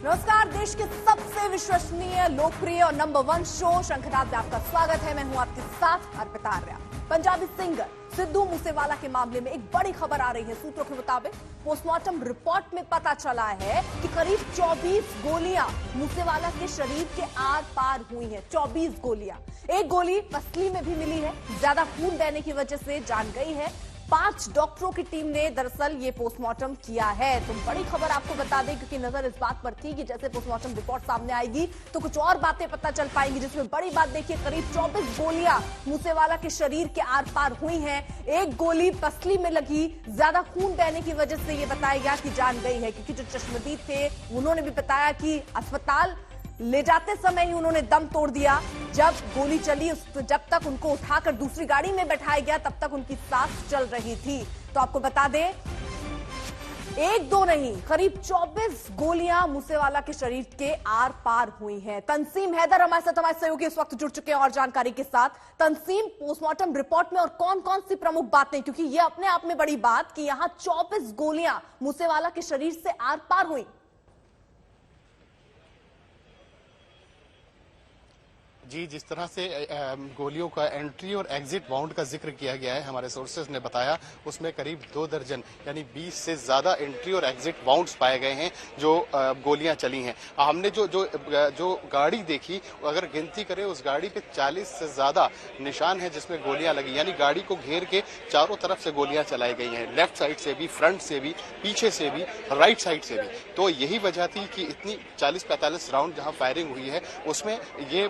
नमस्कार। देश के सबसे विश्वसनीय, लोकप्रिय और नंबर 1 शो शंखनाद में आपका स्वागत है। मैं हूं आपके साथ अर्पिता आर्या। पंजाबी सिंगर सिद्धू मूसेवाला के मामले में एक बड़ी खबर आ रही है। सूत्रों के मुताबिक पोस्टमार्टम रिपोर्ट में पता चला है कि करीब 24 गोलियां मूसेवाला के शरीर के आर पार हुई हैं। 24 गोलियां, एक गोली पसली में भी मिली है। ज्यादा खून बहने की वजह से जान गई है। 5 डॉक्टरों की टीम ने दरअसल ये पोस्टमार्टम किया है। तो बड़ी खबर आपको बता दें, क्योंकि नजर इस बात पर थी कि जैसे पोस्टमार्टम रिपोर्ट सामने आएगी तो कुछ और बातें पता चल पाएंगी, जिसमें बड़ी बात देखिए, करीब 24 गोलियां मूसेवाला के शरीर के आर पार हुई हैं। एक गोली पसली में लगी। ज्यादा खून बहने की वजह से ये बताया गया कि जान गई है, क्योंकि जो चश्मदीद थे उन्होंने भी बताया कि अस्पताल ले जाते समय ही उन्होंने दम तोड़ दिया। जब गोली चली, जब तक उनको उठाकर दूसरी गाड़ी में बैठाया गया तब तक उनकी सांस चल रही थी। तो आपको बता दें, एक दो नहीं, करीब 24 गोलियां मूसेवाला के शरीर के आर पार हुई हैं। तंसीम हैदर हमारे साथ, हमारे सहयोगी इस वक्त जुड़ चुके हैं और जानकारी के साथ। तंसीम, पोस्टमार्टम रिपोर्ट में और कौन कौन सी प्रमुख बातें, क्योंकि यह अपने आप में बड़ी बात कि यहां 24 गोलियां मूसेवाला के शरीर से आर पार हुई। जी, जिस तरह से गोलियों का एंट्री और एग्जिट बाउंड का जिक्र किया गया है, हमारे सोर्सेज ने बताया, उसमें करीब 2 दर्जन यानी 20 से ज्यादा एंट्री और एग्जिट बाउंड्स पाए गए हैं जो गोलियां चली हैं। हमने जो गाड़ी देखी, अगर गिनती करें उस गाड़ी पे 40 से ज्यादा निशान है जिसमें गोलियां लगी, यानी गाड़ी को घेर के चारों तरफ से गोलियां चलाई गई हैं, लेफ्ट साइड से भी, फ्रंट से भी, पीछे से भी, राइट साइड से भी। तो यही वजह थी कि इतनी 40-45 राउंड जहां फायरिंग हुई है, उसमें ये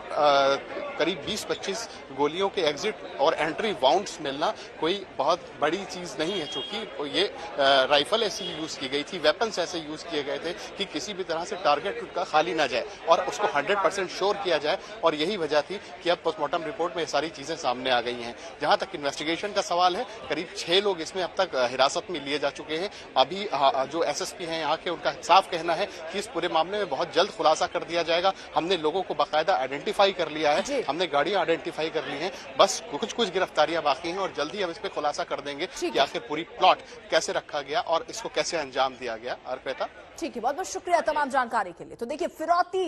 करीब 20-25 गोलियों के एग्जिट और एंट्री बाउंड्स मिलना कोई बहुत बड़ी चीज नहीं है, क्योंकि ये राइफल ऐसी यूज की गई थी, वेपन्स ऐसे यूज किए गए थे कि किसी भी तरह से टारगेट उनका खाली ना जाए और उसको 100% श्योर किया जाए। और यही वजह थी कि अब पोस्टमार्टम रिपोर्ट में ये सारी चीजें सामने आ गई हैं। जहां तक इन्वेस्टिगेशन का सवाल है, करीब 6 लोग इसमें अब तक हिरासत में लिए जा चुके हैं। अभी जो SSP हैं यहाँ के, उनका साफ कहना है कि इस पूरे मामले में बहुत जल्द खुलासा कर दिया जाएगा। हमने लोगों को बाकायदा आइडेंटिफाई कर लिया है, हमने गाड़ियां आइडेंटिफाई कर ली हैं, बस कुछ गिरफ्तारियां बाकी हैं और जल्दी हम इस पे खुलासा कर देंगे कि आखिर पूरी प्लॉट कैसे रखा गया और इसको कैसे अंजाम दिया गया। अर्पिता, ठीक है, बहुत बहुत शुक्रिया तमाम जानकारी के लिए। तो देखिए, फिरौती,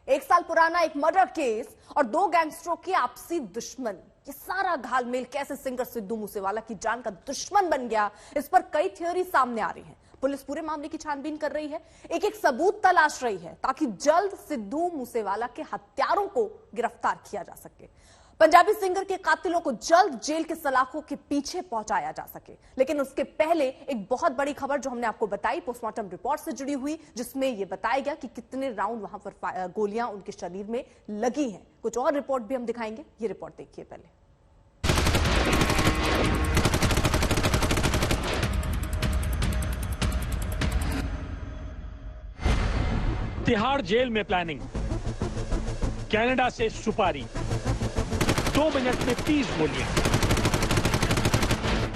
1 साल पुराना एक मर्डर केस और 2 गैंगस्टरों की आपसी दुश्मन, ये सारा घालमेल कैसे सिंगर सिद्धू मूसेवाला की जान का दुश्मन बन गया, इस पर कई थ्योरी सामने आ रही हैं। पुलिस पूरे मामले की छानबीन कर रही है, एक एक सबूत तलाश रही है, ताकि जल्द सिद्धू मूसेवाला के हत्यारों को गिरफ्तार किया जा सके, पंजाबी सिंगर के कातिलों को जल्द जेल के सलाखों के पीछे पहुंचाया जा सके। लेकिन उसके पहले एक बहुत बड़ी खबर जो हमने आपको बताई, पोस्टमार्टम रिपोर्ट से जुड़ी हुई, जिसमें यह बताया गया कि कितने राउंड वहां पर गोलियां उनके शरीर में लगी हैं। कुछ और रिपोर्ट भी हम दिखाएंगे, ये रिपोर्ट देखिए पहले। तिहाड़ जेल में प्लानिंग, कनाडा से सुपारी, 2 मिनट में 30 गोलियां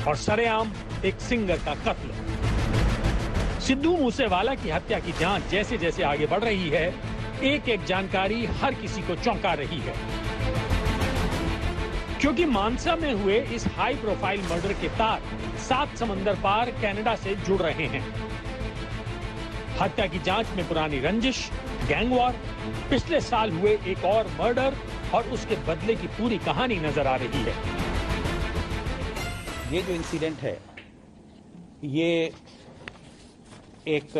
और सरेआम एक सिंगर का कत्ल। सिद्धू मूसेवाला की हत्या की जांच जैसे जैसे आगे बढ़ रही है, एक एक जानकारी हर किसी को चौंका रही है, क्योंकि मानसा में हुए इस हाई प्रोफाइल मर्डर के तार 7 समंदर पार कनाडा से जुड़ रहे हैं। हत्या की जांच में पुरानी रंजिश, गैंगवॉर, पिछले साल हुए एक और मर्डर और उसके बदले की पूरी कहानी नजर आ रही है। ये जो इंसिडेंट है, ये एक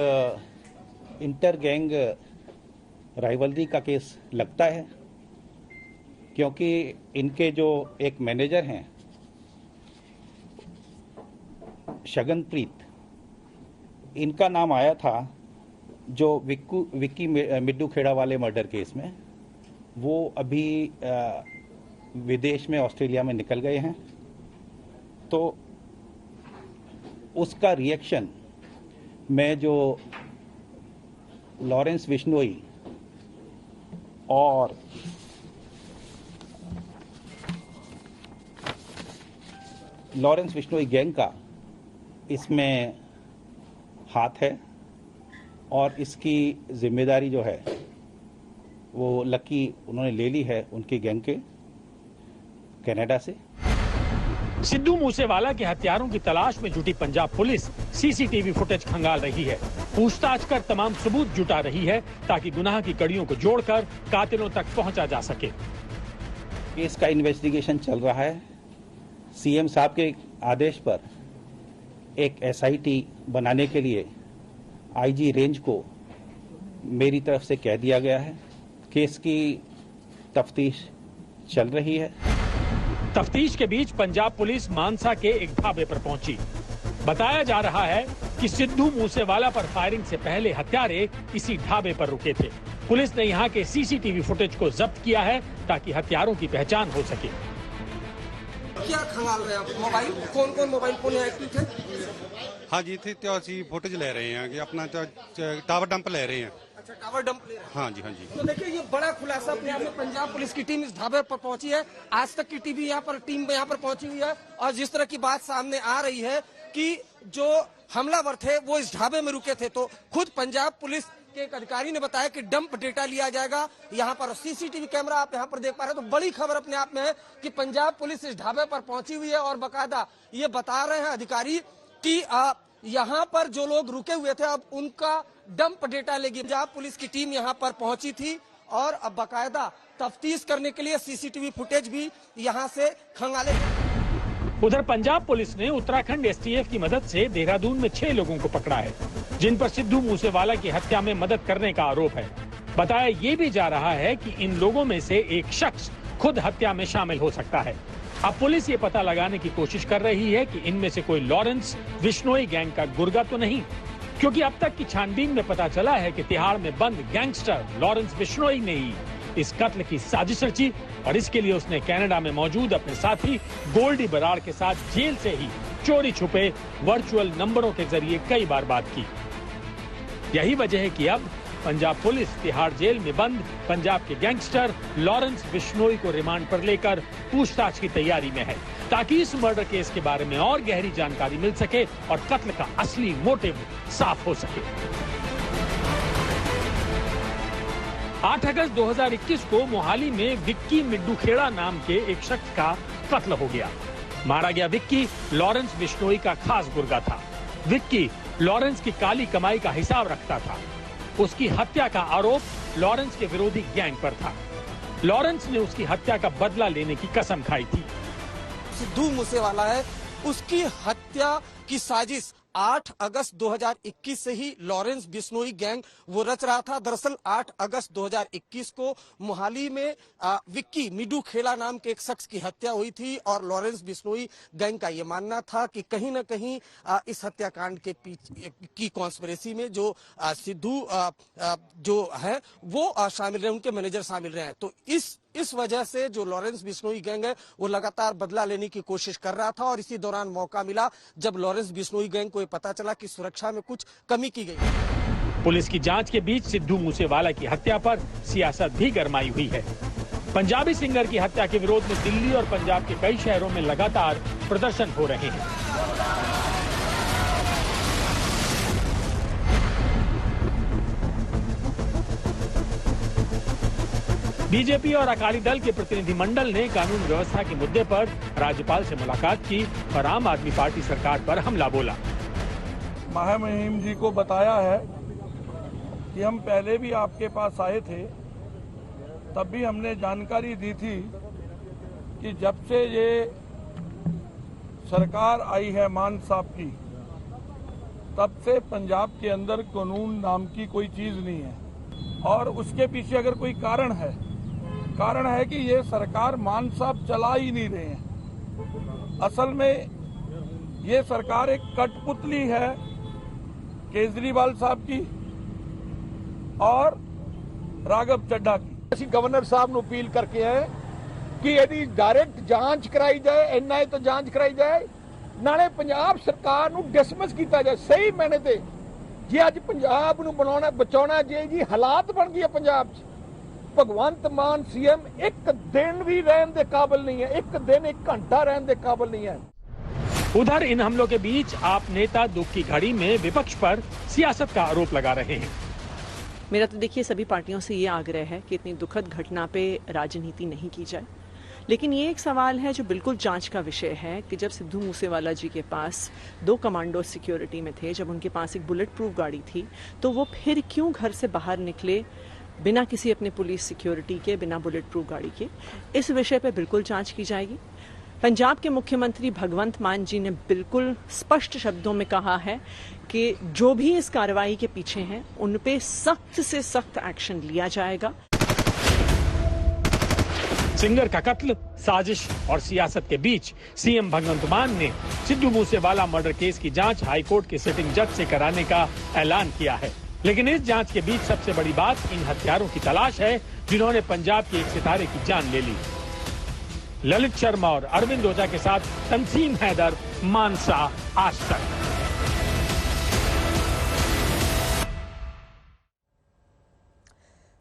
इंटर गैंग राइवलरी का केस लगता है, क्योंकि इनके जो एक मैनेजर हैं शगनप्रीत, इनका नाम आया था जो विक्की मिड्डू खेड़ा वाले मर्डर केस में। वो अभी विदेश में, ऑस्ट्रेलिया में निकल गए हैं। तो उसका रिएक्शन में जो लॉरेंस बिश्नोई और गैंग का इसमें हाथ है और इसकी जिम्मेदारी जो है वो लकी उन्होंने ले ली है उनकी गैंग के कनाडा से। सिद्धू मूसेवाला के हत्यारों की तलाश में जुटी पंजाब पुलिस सीसीटीवी फुटेज खंगाल रही है। पूछताछ कर तमाम सबूत जुटा रही है ताकि गुनाह की कड़ियों को जोड़कर कातिलों तक पहुंचा जा सके। केस का इन्वेस्टिगेशन चल रहा है। सीएम साहब के आदेश पर एक एसआईटी बनाने के लिए आईजी रेंज को मेरी तरफ से कह दिया गया है। केस की तफ्तीश चल रही है। तफ्तीश के बीच पंजाब पुलिस मानसा के एक ढाबे पर पहुंची। बताया जा रहा है कि सिद्धू मूसेवाला पर फायरिंग से पहले हत्यारे इसी ढाबे पर रुके थे। पुलिस ने यहां के सीसीटीवी फुटेज को जब्त किया है ताकि हत्यारों की पहचान हो सके। क्या खंगाल रहे हैं? मोबाइल कौन कौन मोबाइल फोन एक्टिव थे? हाँ जी, थे तो असी फुटेज ले रहे हैं कि अपना टावर डंप ले रहे हैं। अच्छा, टावर डंप ले रहे हैं। हाँ जी, हाँ जी। तो देखिए, ये बड़ा खुलासा अपने आप में पंजाब पुलिस की टीम इस ढाबे पर पहुंची है। आज तक की टीम यहाँ पर पहुंची हुई है और जिस तरह की बात सामने आ रही है कि जो हमलावर थे वो इस ढाबे में रुके थे, तो खुद पंजाब पुलिस के एक अधिकारी ने बताया कि डंप डेटा लिया जाएगा। यहाँ पर सीसीटीवी कैमरा आप यहाँ पर देख पा रहे हैं। तो बड़ी खबर अपने आप में है कि पंजाब पुलिस इस ढाबे पर पहुंची हुई है और बाकायदा ये बता रहे हैं अधिकारी कि यहाँ पर जो लोग रुके हुए थे अब उनका डंप डेटा लेगी। पंजाब पुलिस की टीम यहाँ पर पहुंची थी और अब बाकायदा तफ्तीश करने के लिए सीसीटीवी फुटेज भी यहाँ से खंगाले। उधर पंजाब पुलिस ने उत्तराखंड एसटीएफ की मदद से देहरादून में 6 लोगों को पकड़ा है, जिन पर सिद्धू मूसेवाला की हत्या में मदद करने का आरोप है। बताया ये भी जा रहा है कि इन लोगों में से एक शख्स खुद हत्या में शामिल हो सकता है। अब पुलिस ये पता लगाने की कोशिश कर रही है कि इनमें से कोई लॉरेंस बिश्नोई गैंग का गुर्गा तो नहीं, क्योंकि अब तक की छानबीन में पता चला है कि तिहाड़ में बंद गैंगस्टर लॉरेंस बिश्नोई ने ही इस कत्ल की साजिश रची और इसके लिए उसने कनाडा में मौजूद अपने साथी गोल्डी बराड़ के साथ जेल से ही चोरी छुपे वर्चुअल नंबरों के जरिए कई बार बात की। यही वजह है कि अब पंजाब पुलिस तिहाड़ जेल में बंद पंजाब के गैंगस्टर लॉरेंस बिश्नोई को रिमांड पर लेकर पूछताछ की तैयारी में है, ताकि इस मर्डर केस के बारे में और गहरी जानकारी मिल सके और कत्ल का असली मोटिव साफ हो सके। 8 अगस्त 2021 को मोहाली में विक्की मिड्डू खेड़ा नाम के एक शख्स का कत्ल हो गया। मारा गया विक्की लॉरेंस बिश्नोई का खास गुर्गा था। विक्की लॉरेंस की काली कमाई का हिसाब रखता था। उसकी हत्या का आरोप लॉरेंस के विरोधी गैंग पर था। लॉरेंस ने उसकी हत्या का बदला लेने की कसम खाई थी। सिद्धू मूसेवाला है, उसकी हत्या की साजिश 8 अगस्त 2021 से ही लॉरेंस बिश्नोई गैंग वो रच रहा था। दरअसल 8 अगस्त 2021 को मोहाली में विक्की मिड्डू खेड़ा नाम के एक शख्स की हत्या हुई थी और लॉरेंस बिश्नोई गैंग का ये मानना था कि कहीं न कहीं इस हत्याकांड के पीछे की कॉन्स्पिरेसी में जो सिद्धू जो है वो शामिल रहे, उनके मैनेजर शामिल रहे हैं। तो इस वजह से जो लॉरेंस बिश्नोई गैंग है वो लगातार बदला लेने की कोशिश कर रहा था और इसी दौरान मौका मिला जब लॉरेंस बिश्नोई गैंग को पता चला कि सुरक्षा में कुछ कमी की गई। पुलिस की जांच के बीच सिद्धू मूसेवाला की हत्या पर सियासत भी गरमाई हुई है। पंजाबी सिंगर की हत्या के विरोध में दिल्ली और पंजाब के कई शहरों में लगातार प्रदर्शन हो रहे हैं। बीजेपी और अकाली दल के प्रतिनिधिमंडल ने कानून व्यवस्था के मुद्दे पर राज्यपाल से मुलाकात की और आम आदमी पार्टी सरकार पर हमला बोला। महामहिम जी को बताया है कि हम पहले भी आपके पास आए थे, तब भी हमने जानकारी दी थी कि जब से ये सरकार आई है मान साहब की, तब से पंजाब के अंदर कानून नाम की कोई चीज नहीं है। और उसके पीछे अगर कोई कारण है कि ये सरकार मान साहब चला ही नहीं रहे हैं। असल में ये सरकार एक कठपुतली है केजरीवाल साहब की और राघव चड्ढा की। ਅਸੀਂ ਗਵਰਨਰ ਸਾਹਿਬ ਨੂੰ ਅਪੀਲ ਕਰਕੇ ਆਏ ਕਿ ਇਹਦੀ ਡਾਇਰੈਕਟ ਜਾਂਚ ਕਰਾਈ ਜਾਏ, ਐਨਆਈ ਤੋਂ ਜਾਂਚ ਕਰਾਈ ਜਾਏ, ਨਾਲੇ ਪੰਜਾਬ ਸਰਕਾਰ ਨੂੰ ਡਿਸਮਿਸ ਕੀਤਾ ਜਾਏ ਸਹੀ ਮਾਇਨੇ ਤੇ। ਜੇ ਅੱਜ ਪੰਜਾਬ ਨੂੰ ਬਣਾਉਣਾ ਬਚਾਉਣਾ ਜੇ ਜੀ ਹਾਲਾਤ ਬਣ ਗਏ ਪੰਜਾਬ 'ਚ, ਭਗਵੰਤ ਮਾਨ ਸੀਐਮ ਇੱਕ ਦਿਨ ਵੀ ਰਹਿਣ ਦੇ ਕਾਬਿਲ ਨਹੀਂ ਹੈ, ਇੱਕ ਦਿਨ ਇੱਕ ਘੰਟਾ ਰਹਿਣ ਦੇ ਕਾਬਿਲ नहीं है। उधर इन हमलों के बीच आप नेता दुख की घड़ी में विपक्ष पर सियासत का आरोप लगा रहे हैं। मेरा तो देखिए सभी पार्टियों से ये आग्रह है कि इतनी दुखद घटना पे राजनीति नहीं की जाए, लेकिन ये एक सवाल है जो बिल्कुल जांच का विषय है कि जब सिद्धू मूसेवाला जी के पास 2 कमांडो सिक्योरिटी में थे, जब उनके पास एक बुलेट प्रूफ गाड़ी थी, तो वो फिर क्यों घर से बाहर निकले बिना किसी अपने पुलिस सिक्योरिटी के, बिना बुलेट प्रूफ गाड़ी के? इस विषय पर बिल्कुल जांच की जाएगी। पंजाब के मुख्यमंत्री भगवंत मान जी ने बिल्कुल स्पष्ट शब्दों में कहा है कि जो भी इस कार्रवाई के पीछे हैं उन पे सख्त से सख्त एक्शन लिया जाएगा। सिंगर का कत्ल, साजिश और सियासत के बीच सीएम भगवंत मान ने सिद्धू मूसेवाला मर्डर केस की जांच हाईकोर्ट के सिटिंग जज से कराने का ऐलान किया है। लेकिन इस जांच के बीच सबसे बड़ी बात इन हत्यारों की तलाश है जिन्होंने पंजाब के एक सितारे की जान ले ली। ललित शर्मा और अरविंद ओझा के साथ तंसीम हैदर, मानसा, आज तक।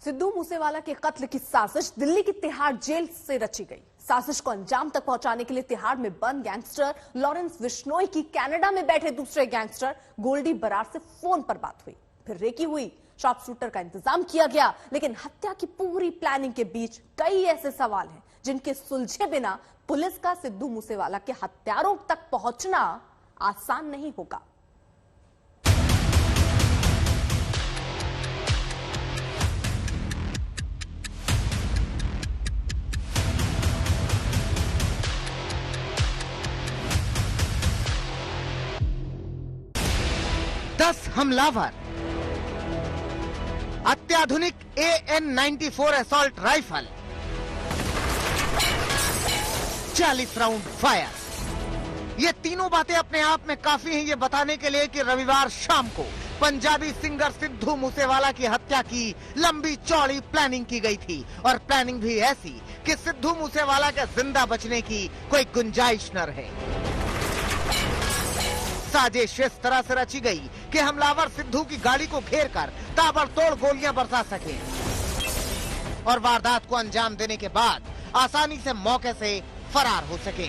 सिद्धू मूसेवाला के कत्ल की साजिश दिल्ली की तिहाड़ जेल से रची गई। साजिश को अंजाम तक पहुंचाने के लिए तिहाड़ में बंद गैंगस्टर लॉरेंस बिश्नोई की कनाडा में बैठे दूसरे गैंगस्टर गोल्डी बरार से फोन पर बात हुई, फिर रेकी हुई, शॉप शूटर का इंतजाम किया गया। लेकिन हत्या की पूरी प्लानिंग के बीच कई ऐसे सवाल हैं जिनके सुलझे बिना पुलिस का सिद्धू मूसेवाला के हत्यारों तक पहुंचना आसान नहीं होगा। हमलावर, अत्याधुनिक AN-94 assault rifle, 40 round fire. ये तीनों बातें अपने आप में काफी हैं ये बताने के लिए कि रविवार शाम को पंजाबी सिंगर सिद्धू मूसेवाला की हत्या की लंबी चौड़ी प्लानिंग की गई थी, और प्लानिंग भी ऐसी कि सिद्धू मूसेवाला के जिंदा बचने की कोई गुंजाइश न रहे। साजिश इस तरह से रची गई कि हमलावर सिद्धू की गाड़ी को घेर कर ताबड़तोड़ गोलियां बरसा सके और वारदात को अंजाम देने के बाद आसानी से मौके से फरार हो सके।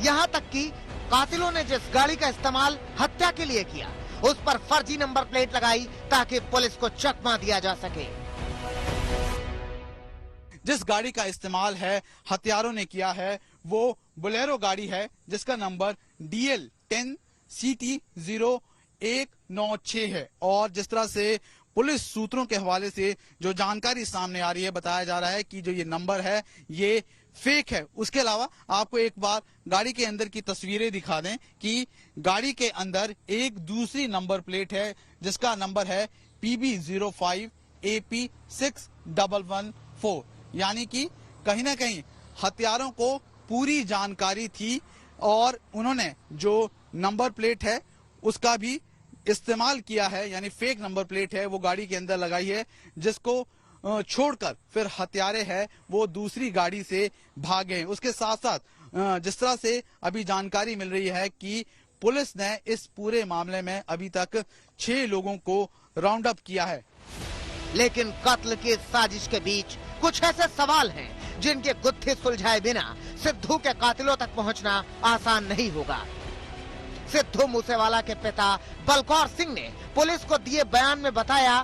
यहां तक कि कातिलों ने जिस गाड़ी का इस्तेमाल हत्या के लिए किया उस पर फर्जी नंबर प्लेट लगाई ताकि पुलिस को चकमा दिया जा सके। जिस गाड़ी का इस्तेमाल है हत्यारों ने किया है वो बोलेरो गाड़ी है जिसका नंबर DL 10 CT 0196 है। और जिस तरह से पुलिस सूत्रों के हवाले से जो जानकारी सामने आ रही है, बताया जा रहा है कि जो ये नंबर है ये फेक है। उसके अलावा आपको एक बार गाड़ी के अंदर की तस्वीरें दिखा दें कि गाड़ी के अंदर एक दूसरी नंबर प्लेट है जिसका नंबर है PB 05 AP 6114। यानी कि कहीं ना कहीं हत्यारों को पूरी जानकारी थी और उन्होंने जो नंबर प्लेट है उसका भी इस्तेमाल किया है, यानी फेक नंबर प्लेट है वो गाड़ी के अंदर लगाई है, जिसको छोड़कर फिर हत्यारे है वो दूसरी गाड़ी से भागे। उसके साथ साथ जिस तरह से अभी जानकारी मिल रही है कि पुलिस ने इस पूरे मामले में अभी तक 6 लोगों को राउंड अप किया है। लेकिन कत्ल की साजिश के बीच कुछ ऐसे सवाल हैं जिनके गुत्थे सुलझाए बिना सिद्धू के कातिलों तक पहुंचना आसान नहीं होगा। सिद्धू मूसेवाला के पिता बलकौर सिंह ने पुलिस को दिए बयान में बताया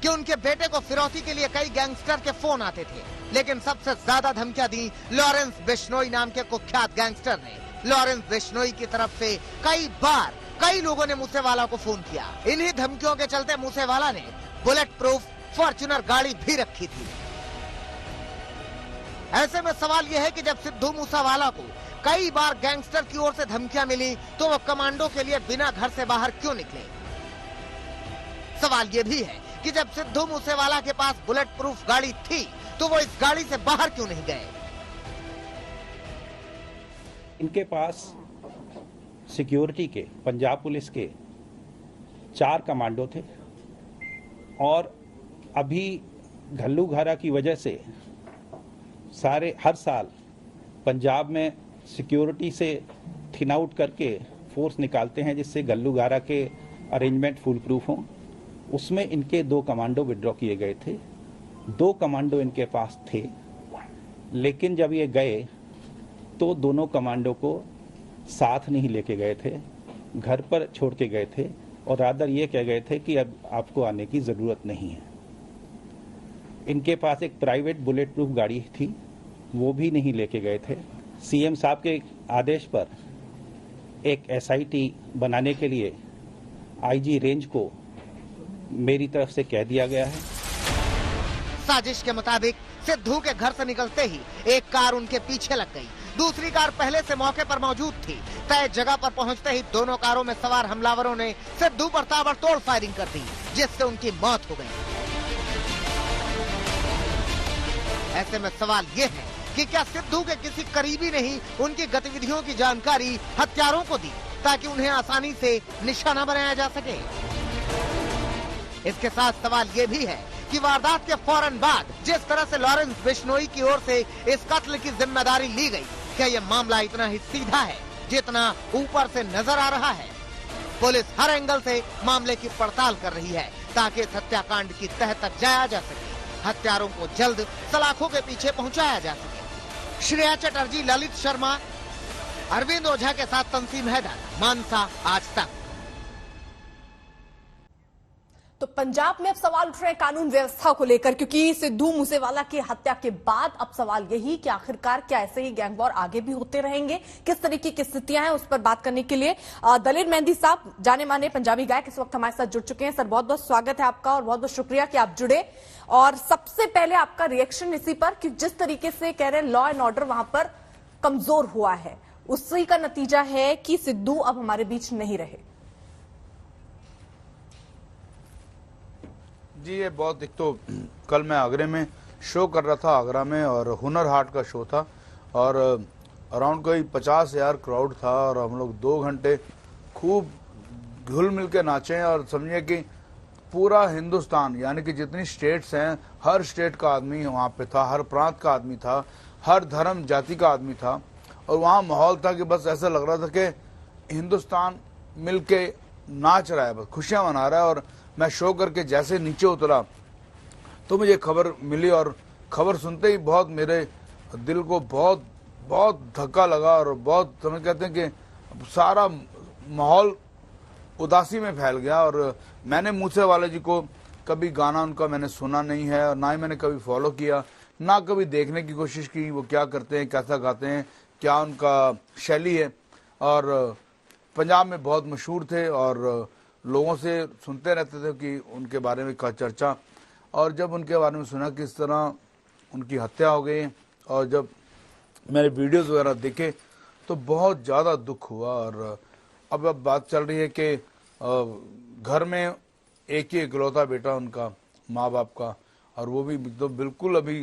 कि उनके बेटे को फिरौती के लिए कई गैंगस्टर के फोन आते थे, लेकिन सबसे ज्यादा धमकियां दी लॉरेंस बिश्नोई नाम के कुख्यात गैंगस्टर ने। लॉरेंस बिश्नोई की तरफ से कई बार कई लोगों ने मूसेवाला को फोन किया। इन्हीं धमकियों के चलते मूसेवाला ने बुलेट प्रूफ फॉर्च्यूनर गाड़ी भी रखी थी। ऐसे में सवाल यह है कि जब सिद्धू मूसेवाला को कई बार गैंगस्टर की ओर से धमकियां मिली तो वो कमांडो के लिए बिना घर से बाहर क्यों निकले। सवाल यह भी है कि जब सिद्धू मूसेवाला के पास बुलेट प्रूफ गाड़ी थी तो वो इस गाड़ी से बाहर क्यों नहीं गए। इनके पास सिक्योरिटी के, पंजाब पुलिस के 4 कमांडो थे और अभी घल्लू घारा की वजह से हर साल पंजाब में सिक्योरिटी से थिन आउट करके फोर्स निकालते हैं जिससे घल्लू घारा के अरेंजमेंट फुल प्रूफ हों। उसमें इनके 2 कमांडो विड्रॉ किए गए थे। 2 कमांडो इनके पास थे, लेकिन जब ये गए तो दोनों कमांडो को साथ नहीं लेके गए थे, घर पर छोड़ के गए थे और रादर ये कह गए थे कि अब आपको आने की ज़रूरत नहीं है। इनके पास एक प्राइवेट बुलेट प्रूफ गाड़ी थी, वो भी नहीं लेके गए थे। सीएम साहब के आदेश पर एक एसआईटी बनाने के लिए आईजी रेंज को मेरी तरफ से कह दिया गया है। साजिश के मुताबिक सिद्धू के घर से निकलते ही एक कार उनके पीछे लग गई, दूसरी कार पहले से मौके पर मौजूद थी। तय जगह पर पहुंचते ही दोनों कारों में सवार हमलावरों ने सिद्धू पर ताबड़तोड़ फायरिंग कर दी, जिससे उनकी मौत हो गई। ऐसे में सवाल ये है कि क्या सिद्धू के किसी करीबी ने ही उनकी गतिविधियों की जानकारी हत्यारों को दी ताकि उन्हें आसानी से निशाना बनाया जा सके। इसके साथ सवाल ये भी है कि वारदात के फौरन बाद जिस तरह से लॉरेंस बिश्नोई की ओर से इस कत्ल की जिम्मेदारी ली गई, क्या ये मामला इतना ही सीधा है जितना ऊपर से नजर आ रहा है? पुलिस हर एंगल से मामले की पड़ताल कर रही है ताकि इस हत्याकांड की तह तक जाया जा सके, हत्यारों को जल्द सलाखों के पीछे पहुंचाया जा सके। श्रेया चटर्जी, ललित शर्मा, अरविंद ओझा के साथ तंसीम हैदर, मानसा, आज तक। तो पंजाब में अब सवाल उठ रहे हैं कानून व्यवस्था को लेकर, क्योंकि सिद्धू मूसेवाला की हत्या के बाद अब सवाल यही कि आखिरकार क्या ऐसे ही गैंग वॉर आगे भी होते रहेंगे, किस तरीके की स्थितियां हैं, उस पर बात करने के लिए दलेर मेहंदी साहब, जाने माने पंजाबी गायक, इस वक्त हमारे साथ जुड़ चुके हैं। सर, बहुत बहुत स्वागत है आपका और बहुत बहुत शुक्रिया कि आप जुड़े। और सबसे पहले आपका रिएक्शन इसी पर कि जिस तरीके से कह रहे हैं लॉ एंड ऑर्डर वहां पर कमजोर हुआ है, उसी का नतीजा है कि सिद्धू अब हमारे बीच नहीं रहे। जी, ये बहुत, एक तो कल मैं आगरे में शो कर रहा था, आगरा में, और हुनर हाट का शो था और अराउंड कोई 50,000 क्राउड था और हम लोग 2 घंटे खूब घुल मिल के नाचे और समझिए कि पूरा हिंदुस्तान यानी कि जितनी स्टेट्स हैं हर स्टेट का आदमी वहाँ पे था, हर प्रांत का आदमी था, हर धर्म जाति का आदमी था और वहाँ माहौल था कि बस ऐसा लग रहा था कि हिंदुस्तान मिल के नाच रहा है, बस खुशियाँ मना रहा है। और मैं शो करके जैसे नीचे उतरा तो मुझे खबर मिली और खबर सुनते ही बहुत मेरे दिल को बहुत बहुत धक्का लगा और बहुत, समझ कहते हैं कि सारा माहौल उदासी में फैल गया। और मैंने मूसेवाला जी को कभी गाना उनका मैंने सुना नहीं है और ना ही मैंने कभी फॉलो किया, ना कभी देखने की कोशिश की वो क्या करते हैं, कैसा गाते हैं, क्या उनका शैली है। और पंजाब में बहुत मशहूर थे और लोगों से सुनते रहते थे कि उनके बारे में का चर्चा, और जब उनके बारे में सुना किस तरह उनकी हत्या हो गई और जब मैंने वीडियोस वगैरह देखे तो बहुत ज़्यादा दुख हुआ। और अब बात चल रही है कि घर में एक ही इकलौता बेटा उनका, माँ बाप का, और वो भी तो बिल्कुल अभी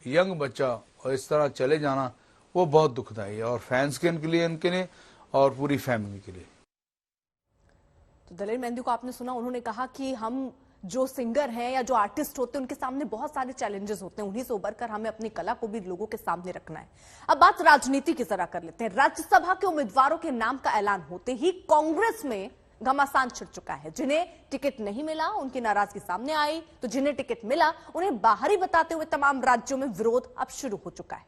यंग बच्चा, और इस तरह चले जाना वो बहुत दुखदायी है और फैंस के उनके लिए और पूरी फैमिली के लिए। तो दलेर मेहंदी को आपने सुना, उन्होंने कहा कि हम जो सिंगर हैं या जो आर्टिस्ट होते हैं उनके सामने बहुत सारे चैलेंजेस होते हैं, उन्हीं से उभर कर हमें अपनी कला को भी लोगों के सामने रखना है। अब बात राजनीति की जरा कर लेते हैं। राज्यसभा के उम्मीदवारों के नाम का ऐलान होते ही कांग्रेस में घमासान छिड़ चुका है। जिन्हें टिकट नहीं मिला उनकी नाराजगी सामने आई, तो जिन्हें टिकट मिला उन्हें बाहरी बताते हुए तमाम राज्यों में विरोध अब शुरू हो चुका है।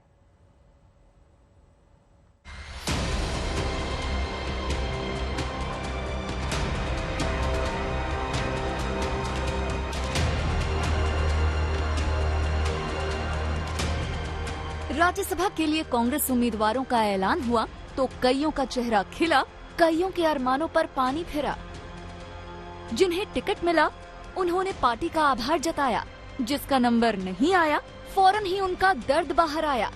राज्यसभा के लिए कांग्रेस उम्मीदवारों का ऐलान हुआ तो कईयों का चेहरा खिला, कईयों के अरमानों पर पानी फिरा। जिन्हें टिकट मिला उन्होंने पार्टी का आभार जताया, जिसका नंबर नहीं आया फौरन ही उनका दर्द बाहर आया।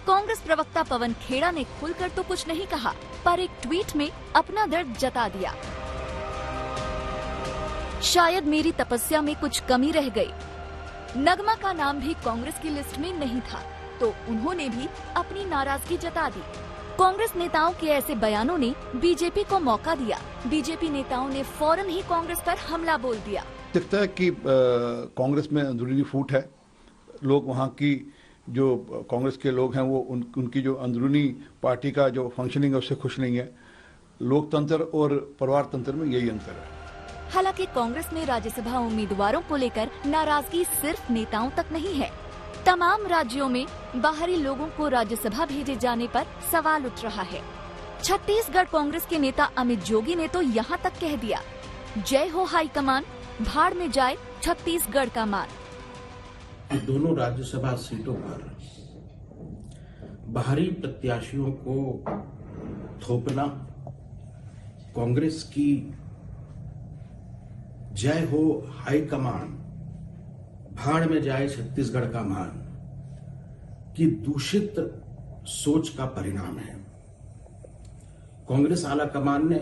कांग्रेस प्रवक्ता पवन खेड़ा ने खुलकर तो कुछ नहीं कहा, पर एक ट्वीट में अपना दर्द जता दिया। शायद मेरी तपस्या में कुछ कमी रह गई। नगमा का नाम भी कांग्रेस की लिस्ट में नहीं था, तो उन्होंने भी अपनी नाराजगी जता दी। कांग्रेस नेताओं के ऐसे बयानों ने बीजेपी को मौका दिया। बीजेपी नेताओं ने फौरन ही कांग्रेस पर हमला बोल दिया। दिखता है कि कांग्रेस में अंदरूनी फूट है। लोग वहाँ की जो कांग्रेस के लोग हैं वो उनकी जो अंदरूनी पार्टी का जो फंक्शनिंग है उससे खुश नहीं है। लोकतंत्र और परिवार तंत्र में यही अंतर है। हालांकि कांग्रेस में राज्यसभा उम्मीदवारों को लेकर नाराजगी सिर्फ नेताओं तक नहीं है। तमाम राज्यों में बाहरी लोगों को राज्यसभा भेजे जाने पर सवाल उठ रहा है। छत्तीसगढ़ कांग्रेस के नेता अमित जोगी ने तो यहाँ तक कह दिया, जय हो हाईकमान, भाड़ में जाए छत्तीसगढ़ का मान। कि दोनों राज्यसभा सीटों पर बाहरी प्रत्याशियों को थोपना कांग्रेस की जय हो हाईकमान, भाड़ में जाए छत्तीसगढ़ का मान की दूषित सोच का परिणाम है। कांग्रेस आला कमान ने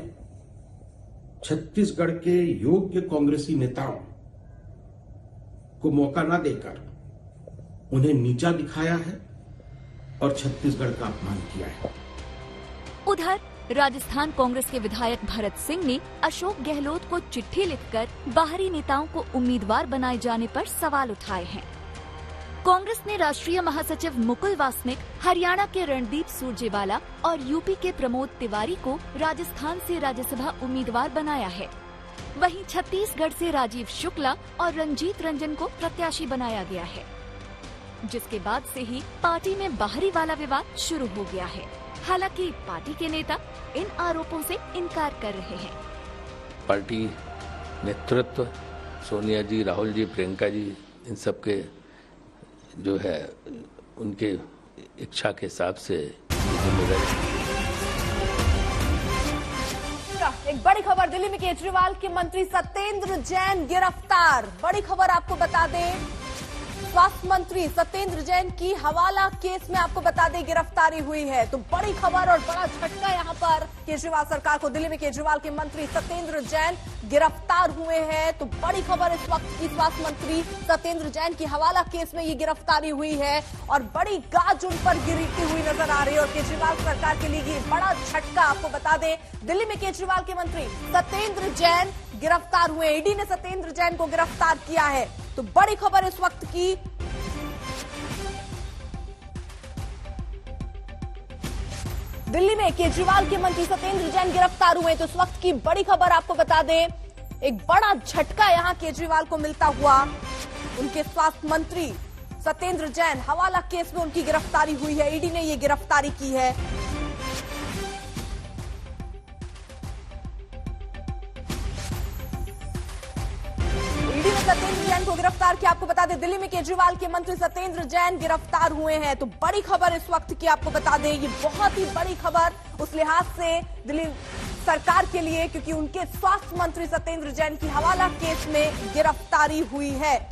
छत्तीसगढ़ के योग्य कांग्रेसी नेताओं को मौका न देकर उन्हें नीचा दिखाया है और छत्तीसगढ़ का अपमान किया है। उधर राजस्थान कांग्रेस के विधायक भरत सिंह ने अशोक गहलोत को चिट्ठी लिखकर बाहरी नेताओं को उम्मीदवार बनाए जाने पर सवाल उठाए हैं। कांग्रेस ने राष्ट्रीय महासचिव मुकुल वासनिक, हरियाणा के रणदीप सुरजेवाला और यूपी के प्रमोद तिवारी को राजस्थान से राज्यसभा उम्मीदवार बनाया है। वहीं छत्तीसगढ़ से राजीव शुक्ला और रंजीत रंजन को प्रत्याशी बनाया गया है, जिसके बाद से ही पार्टी में बाहरी वाला विवाद शुरू हो गया है। हालांकि पार्टी के नेता इन आरोपों से इनकार कर रहे हैं। पार्टी नेतृत्व सोनिया जी, राहुल जी, प्रियंका जी, इन सब के जो है उनके इच्छा के हिसाब से एक बड़ी खबर, दिल्ली में केजरीवाल के मंत्री सत्येंद्र जैन गिरफ्तार। बड़ी खबर आपको बता दें, स्वास्थ्य मंत्री सत्येंद्र जैन की हवाला केस में आपको बता दें गिरफ्तारी हुई है। तो बड़ी खबर और बड़ा झटका यहां पर केजरीवाल सरकार को। दिल्ली में केजरीवाल के मंत्री सत्येंद्र जैन गिरफ्तार हुए हैं। तो बड़ी खबर इस वक्त की, स्वास्थ्य मंत्री सत्येंद्र जैन की हवाला केस में ये गिरफ्तारी हुई है और बड़ी गाज उन पर गिरती हुई नजर आ रही है। और केजरीवाल सरकार के लिए ये बड़ा झटका। आपको बता दें, दिल्ली में केजरीवाल के मंत्री सत्येंद्र जैन गिरफ्तार हुए। ईडी ने सत्येंद्र जैन को गिरफ्तार किया है। तो बड़ी खबर इस वक्त की, दिल्ली में केजरीवाल के मंत्री सत्येंद्र जैन गिरफ्तार हुए। तो इस वक्त की बड़ी खबर आपको बता दें, एक बड़ा झटका यहां केजरीवाल को मिलता हुआ। उनके स्वास्थ्य मंत्री सत्येंद्र जैन, हवाला केस में उनकी गिरफ्तारी हुई है। ईडी ने यह गिरफ्तारी की है। ईडी ने सत्येंद्र जैन को गिरफ्तार किया। आपको बता दें, दिल्ली में केजरीवाल के मंत्री सत्येंद्र जैन गिरफ्तार हुए हैं। तो बड़ी खबर इस वक्त की आपको बता दें, ये बहुत ही बड़ी खबर उस लिहाज से दिल्ली सरकार के लिए, क्योंकि उनके स्वास्थ्य मंत्री सत्येंद्र जैन की हवाला केस में गिरफ्तारी हुई है।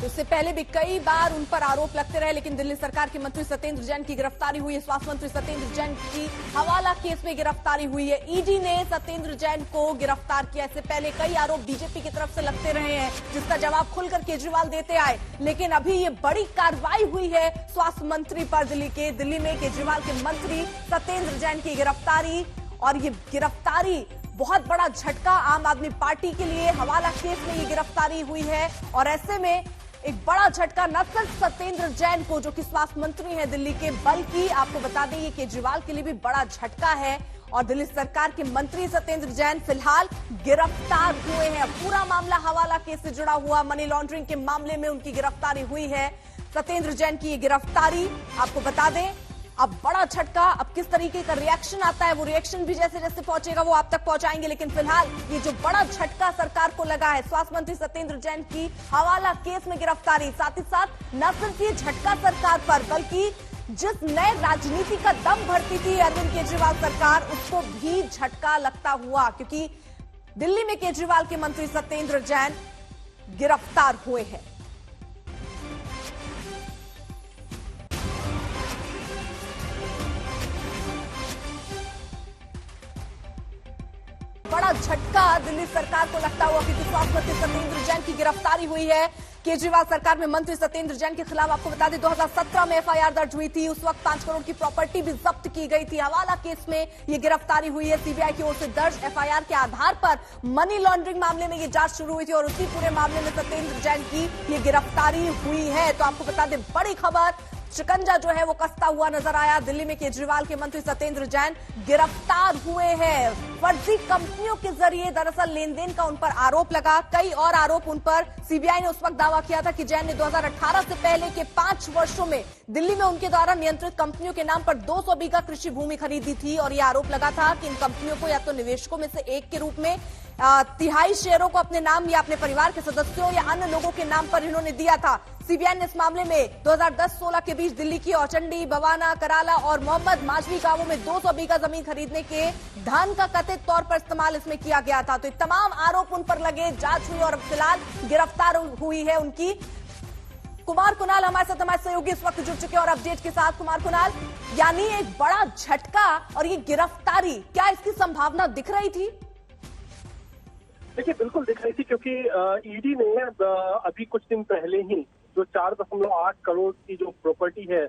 इससे पहले भी कई बार उन पर आरोप लगते रहे, लेकिन दिल्ली सरकार के मंत्री सत्येंद्र जैन की गिरफ्तारी हुई है। स्वास्थ्य मंत्री सत्येंद्र जैन की हवाला केस में गिरफ्तारी हुई है। ईडी ने सत्येंद्र जैन को गिरफ्तार किया। इससे पहले कई आरोप बीजेपी की तरफ से लगते रहे हैं, जिसका जवाब खुलकर केजरीवाल देते आए। लेकिन अभी ये बड़ी कार्रवाई हुई है स्वास्थ्य मंत्री पर। दिल्ली में केजरीवाल के मंत्री सत्येंद्र जैन की गिरफ्तारी, और ये गिरफ्तारी बहुत बड़ा झटका आम आदमी पार्टी के लिए। हवाला केस में ये गिरफ्तारी हुई है और ऐसे में एक बड़ा झटका न सिर्फ सत्येंद्र जैन को, जो कि स्वास्थ्य मंत्री हैं दिल्ली के, बल्कि आपको बता दें ये केजरीवाल के लिए भी बड़ा झटका है। और दिल्ली सरकार के मंत्री सत्येंद्र जैन फिलहाल गिरफ्तार हुए हैं। पूरा मामला हवाला केस से जुड़ा हुआ, मनी लॉन्ड्रिंग के मामले में उनकी गिरफ्तारी हुई है। सत्येंद्र जैन की ये गिरफ्तारी, आपको बता दें, अब बड़ा झटका। अब किस तरीके का रिएक्शन आता है, वो रिएक्शन भी जैसे जैसे पहुंचेगा वो आप तक पहुंचाएंगे। लेकिन फिलहाल ये जो बड़ा झटका सरकार को लगा है, स्वास्थ्य मंत्री सत्येंद्र जैन की हवाला केस में गिरफ्तारी, साथ ही साथ न सिर्फ ये झटका सरकार पर, बल्कि जिस नए राजनीति का दम भरती थी अरविंद केजरीवाल सरकार, उसको भी झटका लगता हुआ, क्योंकि दिल्ली में केजरीवाल के मंत्री सत्येंद्र जैन गिरफ्तार हुए हैं। बड़ा झटका दिल्ली सरकार को लगता हुआ, क्योंकि स्वास्थ्य मंत्री सत्येंद्र जैन की गिरफ्तारी हुई है। केजरीवाल सरकार में मंत्री सत्येंद्र जैन के खिलाफ आपको बता दें 2017 में एफआईआर दर्ज हुई थी। उस वक्त 5 करोड़ की प्रॉपर्टी भी जब्त की गई थी। हवाला केस में ये गिरफ्तारी हुई है। सीबीआई की ओर से दर्ज एफआईआर के आधार पर मनी लॉन्ड्रिंग मामले में ये जांच शुरू हुई थी और उसी पूरे मामले में सत्येंद्र जैन की ये गिरफ्तारी हुई है। तो आपको बता दें, बड़ी खबर, शिकंजा जो है वो कसता हुआ नजर आया। दिल्ली में केजरीवाल के मंत्री सत्येंद्र जैन गिरफ्तार हुए हैं। फर्जी कंपनियों के जरिए दरअसल लेन देन का उन पर आरोप लगा। कई और आरोप उन पर। सीबीआई ने उस वक्त दावा किया था कि जैन ने 2018 से पहले के 5 वर्षों में दिल्ली में उनके द्वारा नियंत्रित कंपनियों के नाम पर 200 बीघा कृषि भूमि खरीदी थी और यह आरोप लगा था कि इन कंपनियों को या तो निवेशकों में से एक के रूप में तिहाई शेयरों को अपने नाम या अपने परिवार के सदस्यों या अन्य लोगों के नाम पर इन्होंने दिया था। सीबीआई ने इस मामले में 2010-16 के बीच दिल्ली की औचंडी, बवाना, कराला और मोहम्मद माजवी गांवों में 200 बीघा जमीन खरीदने के धन का कथित तौर पर इस्तेमाल इसमें किया गया था। तो ये तमाम आरोप उन पर लगे, जांच हुई और अब फिलहाल गिरफ्तार हुई है उनकी। कुमार कुणाल हमारे साथ, हमारे सहयोगी इस वक्त जुड़ चुके हैं और अपडेट के साथ। कुमार कुणाल, यानी एक बड़ा झटका और ये गिरफ्तारी, क्या इसकी संभावना दिख रही थी? देखिए, बिल्कुल दिख रही थी, क्योंकि ईडी ने अभी कुछ दिन पहले ही जो 4.8 करोड़ की जो प्रॉपर्टी है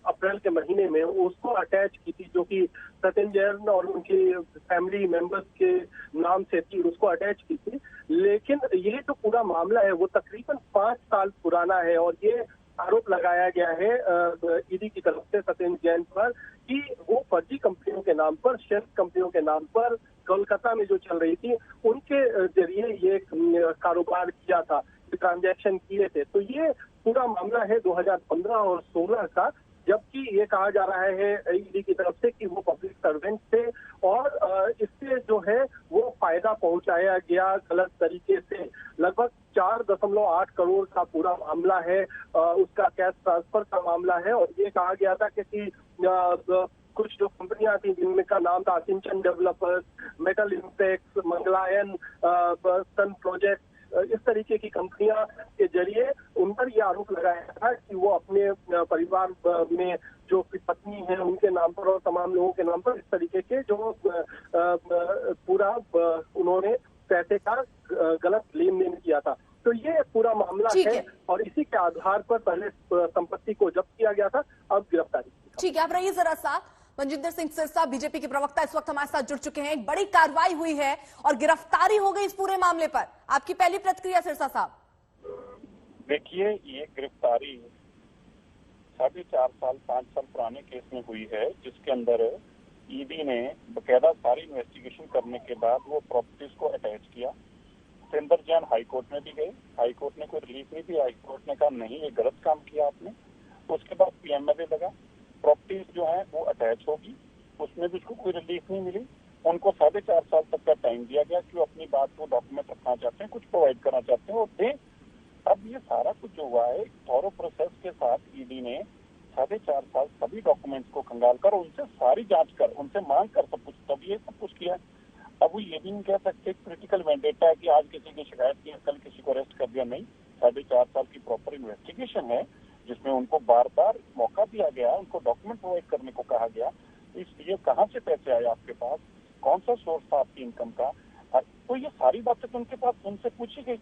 अप्रैल के महीने में, उसको अटैच की थी, जो कि सत्येंद्र जैन और उनकी फैमिली मेंबर्स के नाम से थी, उसको अटैच की थी। लेकिन ये जो पूरा मामला है वो तकरीबन 5 साल पुराना है और ये आरोप लगाया गया है ईडी की तरफ से सत्येंद्र जैन पर कि वो फर्जी कंपनियों के नाम पर, शेयर कंपनियों के नाम पर कोलकाता में जो चल रही थी उनके जरिए ये कारोबार किया था, ट्रांजैक्शन किए थे। तो ये पूरा मामला है 2015 और 16 का, जबकि ये कहा जा रहा है ईडी की तरफ से कि वो पब्लिक सर्वेंट थे और इससे जो है वो फायदा पहुंचाया गया गलत तरीके से। लगभग 4.8 करोड़ का पूरा मामला है, उसका कैश ट्रांसफर का मामला है। और ये कहा गया था कि कुछ जो कंपनियां थी जिनमें का नाम था सिंचन डेवलपर्स, मेटल इंपेक्स, मंगलायन, सन प्रोजेक्ट, इस तरीके की कंपनियां के जरिए उन पर यह आरोप लगाया था कि वो अपने परिवार में जो पत्नी है उनके नाम पर और तमाम लोगों के नाम पर इस तरीके के जो पूरा उन्होंने पैसे का गलत लेन देन किया था। तो ये पूरा मामला है और इसी के आधार पर पहले संपत्ति को जब्त किया गया था, अब गिरफ्तारी। ठीक है, आप रहिए जरा साथ। मनजिंदर सिंह सिरसा, बीजेपी के प्रवक्ता, इस वक्त हमारे साथ जुड़ चुके हैं। एक बड़ी कार्रवाई हुई है और गिरफ्तारी हो गई इस पूरे मामले पर, आपकी पहली प्रतिक्रिया सिरसा साहब? देखिए, ये गिरफ्तारी 4.5 साल 5 साल पुराने केस में हुई है, जिसके अंदर ईडी ने बकायदा सारी इन्वेस्टिगेशन करने के बाद वो प्रॉपर्टीज को अटैच किया। सत्येंद्र जैन हाईकोर्ट में भी गए, हाईकोर्ट ने कोई रिलीफ नहीं दी, हाईकोर्ट ने कहा नहीं, ये गलत काम किया आपने। उसके बाद पीएमएलए लगा, प्रॉपर्टीज जो है वो अटैच होगी, उसमें भी उसको कोई रिलीफ नहीं मिली। उनको 4.5 साल तक का टाइम दिया गया कि वो अपनी बात को डॉक्यूमेंट रखना चाहते हैं, कुछ प्रोवाइड करना चाहते हैं और दें। अब ये सारा कुछ जो हुआ है थॉरो प्रोसेस के साथ ईडी ने 4.5 साल सभी डॉक्यूमेंट्स को खंगाल कर उनसे सारी जांच कर, उनसे मांग कर सब कुछ, तब ये सब कुछ किया। अब वो ये भी नहीं कह सकते क्रिटिकल वेंडेटा है कि आज किसी की शिकायत की, कल किसी को अरेस्ट कर दिया, नहीं। 4.5 साल की प्रॉपर इन्वेस्टिगेशन है जिसमें उनको बार बार मौका दिया गया, उनको डॉक्यूमेंट प्रोवाइड करने को कहा गया। इसलिए कहाँ से पैसे आए आपके पास, कौन सा सोर्स था आपकी इनकम का, तो ये सारी बातें तो उनके पास उनसे पूछी गई।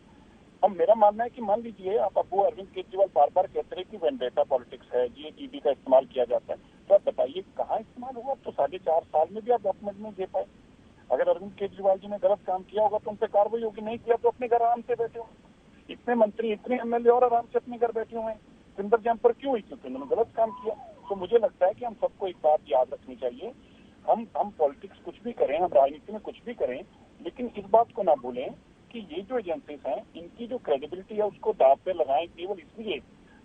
अब मेरा मानना है कि मान लीजिए आप अबू अरविंद केजरीवाल बार बार कहते रहे कि वेंडेटा पॉलिटिक्स है, ये ईडी का इस्तेमाल किया जाता है, तो आप बताइए कहाँ इस्तेमाल हुआ? तो 4.5 साल में भी आप डॉक्यूमेंट नहीं दे पाए। अगर अरविंद केजरीवाल जी ने गलत काम किया होगा तो उन पर कार्रवाई होगी, नहीं किया तो अपने घर आराम से बैठे हुए। इतने मंत्री, इतने एमएलए और आराम से अपने घर बैठे हुए हैं। सत्येंद्र जैन पर क्यों हुई? क्योंकि उन्होंने गलत काम किया। तो मुझे लगता है कि हम सबको एक बात याद रखनी चाहिए, हम पॉलिटिक्स कुछ भी करें, हम राजनीति में कुछ भी करें, लेकिन इस बात को ना भूलें कि ये जो एजेंसीज हैं इनकी जो क्रेडिबिलिटी है उसको दांव पे लगाएं केवल इसलिए।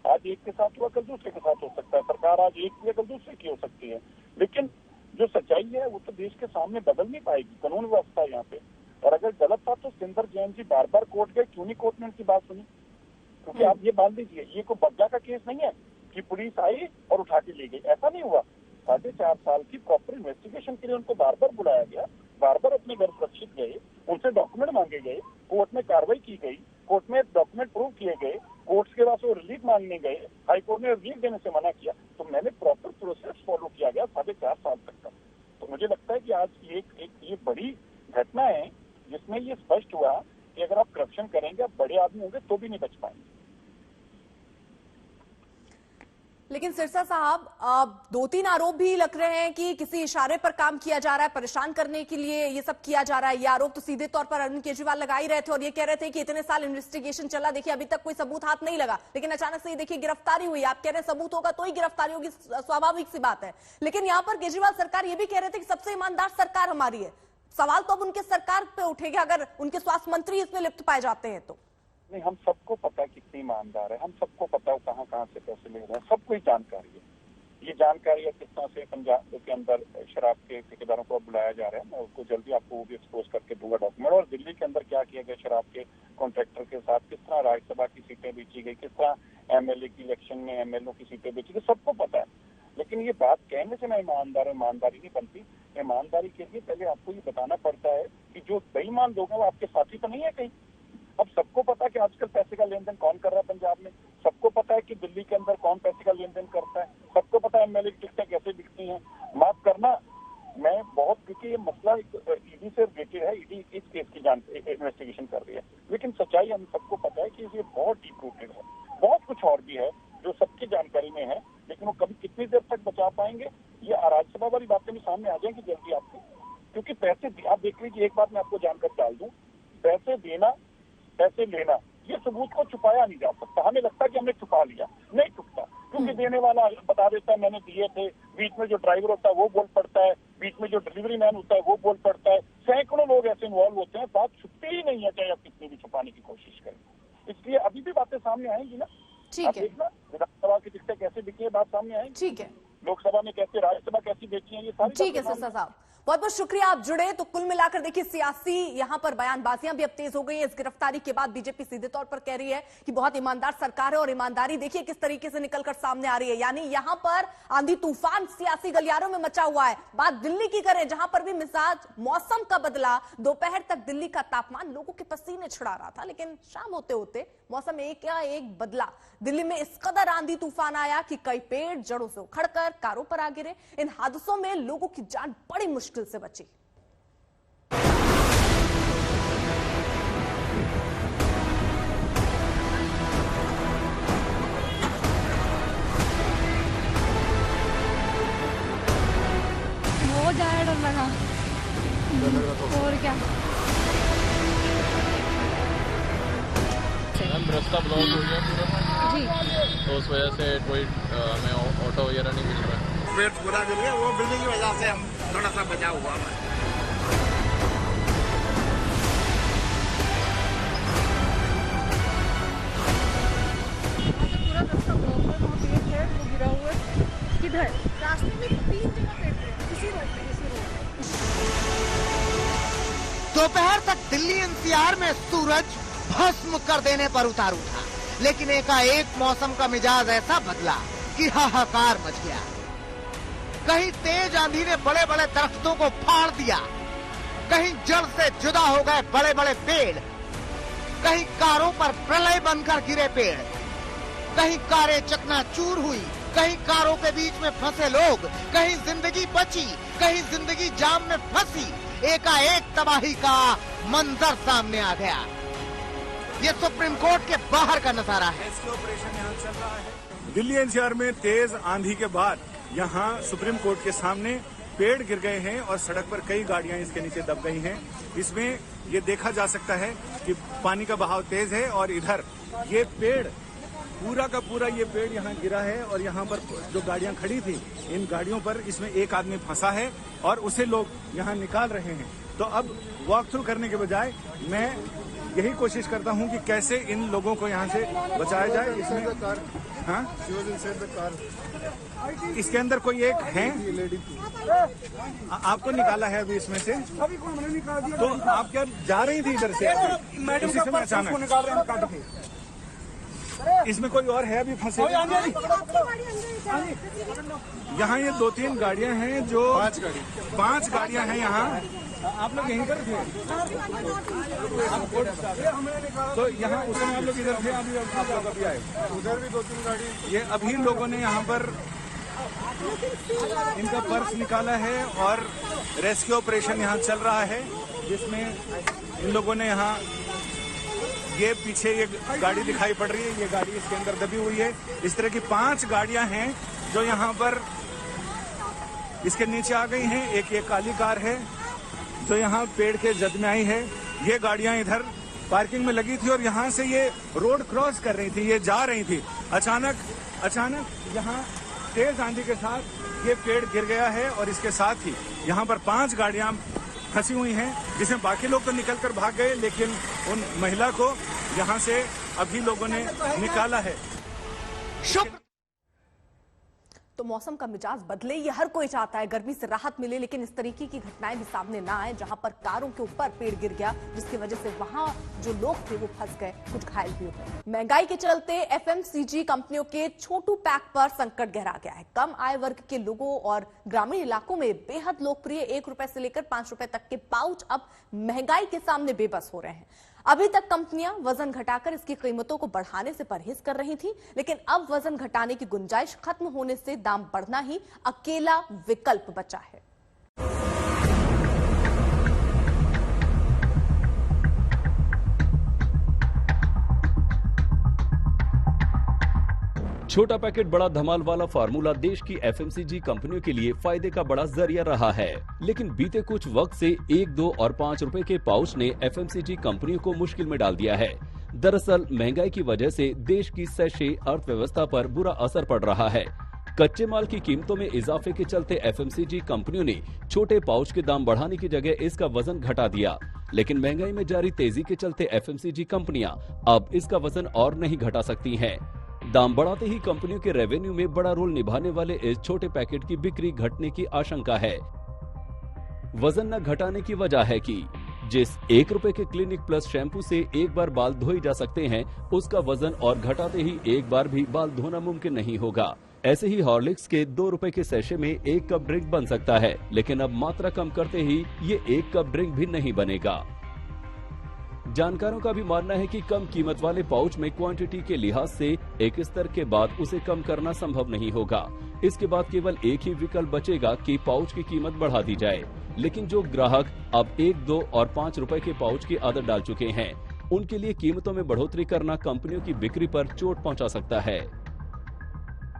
आज एक के साथ हुआ, कल दूसरे के साथ हो सकता है। सरकार आज एक की, कल दूसरे की हो सकती है, लेकिन जो सच्चाई है वो तो देश के सामने बदल नहीं पाएगी। कानून व्यवस्था यहाँ पे, और अगर गलत था तो सत्येंद्र जैन जी बार बार कोर्ट गए, क्यों नहीं कोर्ट ने उनकी बात सुनी? क्योंकि आप ये मान लीजिए ये कोई बग्गा का केस नहीं है कि पुलिस आई और उठा के ले गई, ऐसा नहीं हुआ। 4.5 साल की प्रॉपर इन्वेस्टिगेशन के लिए उनको बार बार बुलाया गया, बार बार अपने घर सुरक्षित गए, उनसे डॉक्यूमेंट मांगे गए, कोर्ट में कार्रवाई की गई, कोर्ट में डॉक्यूमेंट प्रूव किए गए, कोर्ट के बाद वो रिलीफ मांगने गए, हाईकोर्ट ने रिलीफ देने से मना किया। तो मैंने प्रॉपर प्रोसेस फॉलो किया गया 4.5 साल तक का। तो मुझे लगता है कि आज ये बड़ी घटना है जिसमें ये स्पष्ट हुआ कि अगर आप करप्शन करेंगे, आप बड़े आदमी होंगे तो भी नहीं बच पाएंगे। लेकिन सिरसा साहब, 2-3 आरोप भी लग रहे हैं कि किसी इशारे पर काम किया जा रहा है, परेशान करने के लिए ये सब किया जा रहा है। ये आरोप तो सीधे तौर पर अरविंद केजरीवाल लगा ही रहे थे और ये कह रहे थे कि इतने साल इन्वेस्टिगेशन चला, देखिए अभी तक कोई सबूत हाथ नहीं लगा, लेकिन अचानक से ये देखिए गिरफ्तारी हुई। आप कह रहे हैं सबूत होगा तो ही गिरफ्तारी होगी, स्वाभाविक सी बात है। लेकिन यहाँ पर केजरीवाल सरकार ये भी कह रहे थे कि सबसे ईमानदार सरकार हमारी है। सवाल तो अब उनके सरकार पे उठेगा अगर उनके स्वास्थ्य मंत्री इसमें लिप्त पाए जाते हैं तो। नहीं, हम सबको पता है कितनी ईमानदार है, हम सबको पता है कहाँ कहाँ से पैसे ले रहे हैं, सबको ही जानकारी है। ये जानकारी है किस तरह से पंजाब के अंदर शराब के ठेकेदारों को बुलाया जा रहा है। मैं उसको जल्दी आपको वो भी एक्सपोज करके दूंगा डॉक्यूमेंट। और दिल्ली के अंदर क्या किया गया शराब के कॉन्ट्रैक्टर के साथ, किस तरह राज्यसभा की सीटें बेची गई, किस तरह एमएलए की इलेक्शन में एमएलए की सीटें बेची गई, सबको पता है। लेकिन ये बात कहने से मैं ईमानदार ईमानदारी नहीं बनती। ईमानदारी के लिए पहले आपको ये बताना पड़ता है कि जो बेईमान लोग हैं वो आपके साथी तो नहीं है कहीं। अब सबको पता है कि आजकल पैसे का लेन देन कौन कर रहा है पंजाब में, सबको पता है कि दिल्ली के अंदर कौन पैसे का लेन देन करता है, सबको पता है एमएलए की टिकटें कैसे बिकती हैं। माफ करना, मैं बहुत, क्योंकि ये मसला ईडी से रिलेटेड है, ईडी इस केस की इन्वेस्टिगेशन कर रही है, लेकिन सच्चाई हम सबको पता है कि ये बहुत डीप रूटेड है। बहुत कुछ और भी है जो सबकी जानकारी में है, लेकिन वो कभी कितनी देर तक बचा पाएंगे, ये राज्यसभा वाली बातें भी सामने आ जाएंगी जल्दी आपको। क्योंकि पैसे, आप देख लीजिए, एक बात मैं आपको जानकर डाल दूं, पैसे देना पैसे लेना ये सबूत को छुपाया नहीं जा सकता। हमें लगता है कि हमने छुपा लिया, नहीं छुपता, क्योंकि देने वाला बता देता है मैंने दिए थे, बीच में जो ड्राइवर होता है वो बोल पड़ता है, बीच में जो डिलीवरी मैन होता है वो बोल पड़ता है, सैकड़ों लोग ऐसे इन्वॉल्व होते हैं, बात छुपती ही नहीं है चाहे आप कितनी भी छुपाने की कोशिश करें। इसलिए अभी भी बातें सामने आएंगी ना। ठीक है, देखना विधानसभा की टिकटें कैसे बिकी है, बात सामने आएगी। ठीक है, लोकसभा में कैसे, राज्यसभा कैसी बेची है, ये सारी ठीक है सिरसा साहब, बहुत बहुत शुक्रिया आप जुड़े। तो कुल मिलाकर देखिए सियासी यहाँ पर बयानबाजियां भी अब तेज हो गई हैं। इस गिरफ्तारी के बाद बीजेपी सीधे तौर पर कह रही है कि बहुत ईमानदार सरकार है और ईमानदारी देखिए किस तरीके से निकलकर सामने आ रही है। यानी यहाँ पर आंधी तूफान सियासी गलियारों में मचा हुआ है। बात दिल्ली की करें, जहां पर भी मिजाज मौसम का बदला, दोपहर तक दिल्ली का तापमान लोगों के पसीने छिड़ा रहा था, लेकिन शाम होते होते मौसम एक बदला। दिल्ली में इस कदर आंधी तूफान आया कि कई पेड़ जड़ों से उखड़कर कारों पर आ गिरे। इन हादसों में लोगों की जान बड़ी मुश्किल से बची। बहुत ज्यादा डर लगा और क्या। मैम रास्ता ब्लॉक हो गया पूरा जी, तो उस वजह से कोई हमें ऑटो वगैरह नहीं मिल रहा है। पेड़ पूरा गिर गया, वो बिल्डिंग की वजह से हम थोड़ा सा बचा हुआ है। पूरा रास्ता ब्लॉक है, वहाँ पेड़ है वो गिरा हुआ है। किधर? रास्ते में 3 जगह पेड़ है, इसी रोड पे, इसी रोड पे। दोपहर तक दिल्ली एनसीआर में सूरज भस्म कर देने पर उतारू था, लेकिन एकाएक मौसम का मिजाज ऐसा बदला कि हाहाकार मच गया। कहीं तेज आंधी ने बड़े बड़े दरख्तों को फाड़ दिया, कहीं जड़ से जुदा हो गए बड़े बड़े पेड़, कहीं कारों पर प्रलय बनकर गिरे पेड़, कहीं कारें चकनाचूर हुई, कहीं कारों के बीच में फंसे लोग, कहीं जिंदगी बची, कहीं जिंदगी जाम में फंसी। एकाएक तबाही का मंजर सामने आ गया। ये सुप्रीम कोर्ट के बाहर का नजारा है। ऑपरेशन यहाँ चल रहा है दिल्ली एनसीआर में। तेज आंधी के बाद यहाँ सुप्रीम कोर्ट के सामने पेड़ गिर गए हैं और सड़क पर कई गाड़ियां इसके नीचे दब गई हैं। इसमें ये देखा जा सकता है कि पानी का बहाव तेज है और इधर ये पेड़ पूरा का पूरा ये पेड़ यहाँ गिरा है और यहाँ पर जो गाड़ियां खड़ी थी, इन गाड़ियों पर इसमें एक आदमी फंसा है और उसे लोग यहाँ निकाल रहे हैं। तो अब वॉक थ्रू करने के बजाय मैं यही कोशिश करता हूं कि कैसे इन लोगों को यहाँ से बचाया जाए। इसमें हाँ, इसके अंदर कोई एक है, आपको निकाला है अभी इसमें से, तो आप क्या जा रही थी इधर से? इसी समय अचानक इसमें कोई और है अभी फंसे? यहाँ ये 2-3 गाड़ियां हैं, जो 5 गाड़ियां हैं यहाँ। आप लोग यहीं पर थे? तो यहाँ उस समय आप लोग इधर थे, अभी आप लोग अभी आए? उधर भी 2-3 गाड़ी। ये अभी लोगों ने यहाँ पर इनका पर्स निकाला है और रेस्क्यू ऑपरेशन यहाँ चल रहा है, जिसमें इन लोगों ने यहाँ ये पीछे ये गाड़ी दिखाई पड़ रही है, ये गाड़ी इसके अंदर दबी हुई है। इस तरह की 5 गाड़ियां हैं जो यहाँ पर इसके नीचे आ गई हैं। एक ये काली कार है जो यहाँ पेड़ के जद में आई है। ये गाड़ियां इधर पार्किंग में लगी थी और यहाँ से ये रोड क्रॉस कर रही थी, ये जा रही थी। अचानक यहाँ तेज आंधी के साथ ये पेड़ गिर गया है और इसके साथ ही यहाँ पर 5 गाड़ियां फंसी हुई हैं, जिसमें बाकी लोग तो निकल कर भाग गए, लेकिन उन महिला को यहाँ से अभी लोगों ने निकाला है। तो मौसम का मिजाज बदले, ये हर कोई चाहता है गर्मी से राहत मिले, लेकिन इस तरीके की घटनाएं भी सामने ना आए जहां पर कारों के ऊपर पेड़ गिर गया, जिसकी वजह से वहां जो लोग थे वो फंस गए, कुछ घायल भी हुए। महंगाई के चलते एफएमसीजी कंपनियों के छोटू पैक पर संकट गहरा गया है। कम आय वर्ग के लोगों और ग्रामीण इलाकों में बेहद लोकप्रिय 1 रुपए से लेकर 5 रुपए तक के पाउच अब महंगाई के सामने बेबस हो रहे हैं। अभी तक कंपनियां वजन घटाकर इसकी कीमतों को बढ़ाने से परहेज कर रही थी, लेकिन अब वजन घटाने की गुंजाइश खत्म होने से दाम बढ़ना ही अकेला विकल्प बचा है। छोटा पैकेट बड़ा धमाल वाला फार्मूला देश की एफएमसीजी कंपनियों के लिए फायदे का बड़ा जरिया रहा है, लेकिन बीते कुछ वक्त से 1, 2 और 5 रुपए के पाउच ने एफएमसीजी कंपनियों को मुश्किल में डाल दिया है। दरअसल महंगाई की वजह से देश की सैशे अर्थव्यवस्था पर बुरा असर पड़ रहा है। कच्चे माल की कीमतों में इजाफे के चलते एफएमसीजी कंपनियों ने छोटे पाउच के दाम बढ़ाने की जगह इसका वजन घटा दिया, लेकिन महंगाई में जारी तेजी के चलते एफएमसीजी कंपनियां अब इसका वजन और नहीं घटा सकती हैं। दाम बढ़ाते ही कंपनियों के रेवेन्यू में बड़ा रोल निभाने वाले इस छोटे पैकेट की बिक्री घटने की आशंका है। वजन न घटाने की वजह है कि जिस 1 रुपए के क्लिनिक प्लस शैम्पू से एक बार बाल धोए जा सकते हैं, उसका वजन और घटाते ही एक बार भी बाल धोना मुमकिन नहीं होगा। ऐसे ही हॉर्लिक्स के 2 रुपए के सैशे में 1 कप ड्रिंक बन सकता है, लेकिन अब मात्रा कम करते ही ये 1 कप ड्रिंक भी नहीं बनेगा। जानकारों का भी मानना है कि कम कीमत वाले पाउच में क्वांटिटी के लिहाज से एक स्तर के बाद उसे कम करना संभव नहीं होगा। इसके बाद केवल एक ही विकल्प बचेगा कि पाउच की कीमत बढ़ा दी जाए, लेकिन जो ग्राहक अब 1, 2 और 5 रुपए के पाउच की आदत डाल चुके हैं, उनके लिए कीमतों में बढ़ोतरी करना कंपनियों की बिक्री पर चोट पहुंचा सकता है।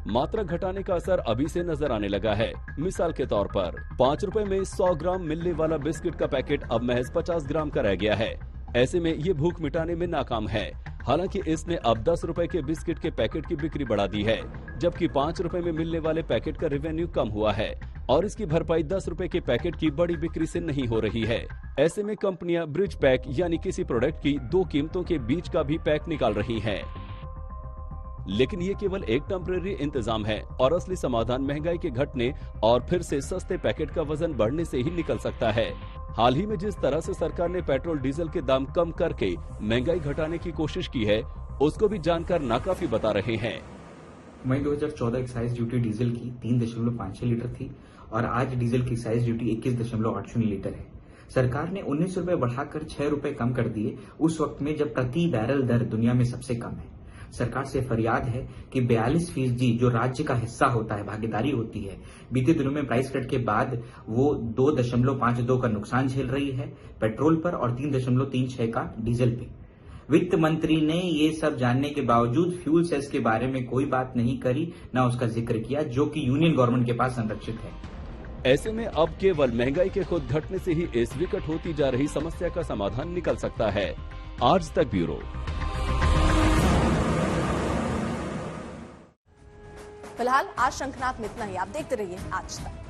मात्रा घटाने का असर अभी से नजर आने लगा है। मिसाल के तौर पर 5 रुपए में 100 ग्राम मिलने वाला बिस्किट का पैकेट अब महज 50 ग्राम का रह गया है। ऐसे में ये भूख मिटाने में नाकाम है। हालांकि इसने अब 10 रुपए के बिस्किट के पैकेट की बिक्री बढ़ा दी है, जबकि 5 रुपए में मिलने वाले पैकेट का रेवेन्यू कम हुआ है और इसकी भरपाई 10 रुपए के पैकेट की बड़ी बिक्री से नहीं हो रही है। ऐसे में कंपनियां ब्रिज पैक यानी किसी प्रोडक्ट की 2 कीमतों के बीच का भी पैक निकाल रही हैं। लेकिन ये केवल एक टेम्परेरी इंतजाम है और असली समाधान महंगाई के घटने और फिर से सस्ते पैकेट का वजन बढ़ने से ही निकल सकता है। हाल ही में जिस तरह से सरकार ने पेट्रोल डीजल के दाम कम करके महंगाई घटाने की कोशिश की है, उसको भी जानकार नाकाफी बता रहे हैं। मई 2014 एक्साइज ड्यूटी डीजल की 3.56 लीटर थी और आज डीजल की एक्साइज ड्यूटी 21.80 लीटर है। सरकार ने 19 रुपए बढ़ाकर 6 रुपए कम कर दिए, उस वक्त में जब प्रति बैरल दर दुनिया में सबसे कम है। सरकार से फरियाद है कि 42% जो राज्य का हिस्सा होता है, भागीदारी होती है, बीते दिनों में प्राइस कट के बाद वो 2.52 का नुकसान झेल रही है पेट्रोल पर और 3.36 का डीजल पे। वित्त मंत्री ने ये सब जानने के बावजूद फ्यूल सेस के बारे में कोई बात नहीं करी, न उसका जिक्र किया, जो कि यूनियन गवर्नमेंट के पास संरक्षित है। ऐसे में अब केवल महंगाई के खुद घटने से ही इस विकट होती जा रही समस्या का समाधान निकल सकता है। आज तक ब्यूरो। फिलहाल आज शंखनाथ में इतना ही। आप देखते रहिए आज तक।